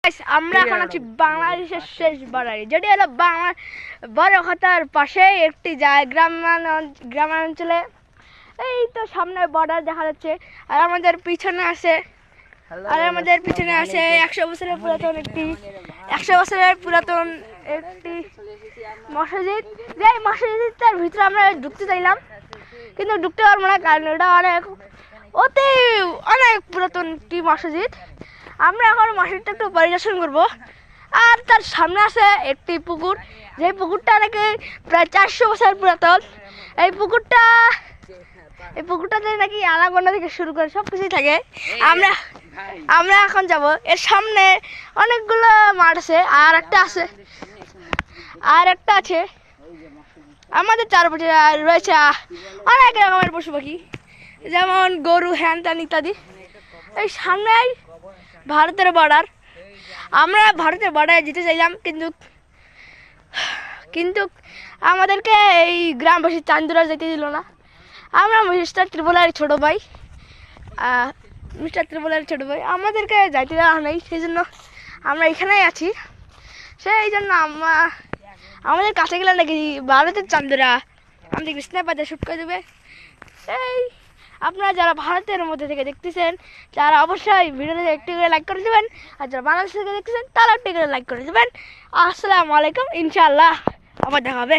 Guys আমরা এখন আছি বাংলাদেশের শেষ বর্ডারে, যেটি হলো বাংলা বড়খাতার পাশে একটি গ্রামাঞ্চলে। এই তো সামনে বর্ডার দেখা যাচ্ছে, আর আমাদের পিছনে আছে 100 বছরের পুরাতন একটি মসজিদ। যে মসজিদটার ভিতরে আমরা ঢুকতে চাইলাম, কিন্তু ঢুকতে পারবো না, কারণ এটা অনেক পুরাতন একটি মসজিদ। আমরা এখন মসজিদটা একটু পরিদর্শন করবো। আর তার সামনে আছে একটি পুকুর, যে পুকুরটা নাকি প্রায় 400 বছর পুরাতন। এই পুকুরটাতে নাকি আলাগোনা থেকে শুরু করে সব কিছুই থাকে। আমরা এখন যাব। এর সামনে অনেকগুলো মাঠ আছে, আর একটা আছে আমাদের চারপাশে রয়েছে অনেক রকমের পশু পাখি, যেমন গরু, হ্যান ত্যান ইত্যাদি। এই সামনেই ভারতের বর্ডার। আমরা ভারতের বর্ডারে যেতে চাইলাম, কিন্তু আমাদেরকে এই গ্রামবাসী চান্দুরা যেতে দিল না। আমরা মিস্টার ত্রিপুরার ছোট ভাই আমাদেরকে যাইতে দেওয়া নেই, সেই জন্য আমরা এখানেই আছি। সেই জন্য আমাদের কাছে গেলে নাকি ভারতের চান্দুরা আমাদের স্নাইপারদের শুট করে দেবে। আপনারা যারা ভারতের মধ্যে থেকে দেখতেছেন, তারা অবশ্যই ভিডিওতে একটি করে লাইক করে দেবেন, আর যারা বাংলাদেশ থেকে দেখতেছেন তারা একটি করে লাইক করে দেবেন। আসসালামু আলাইকুম, ইনশাআল্লাহ আবার দেখা হবে।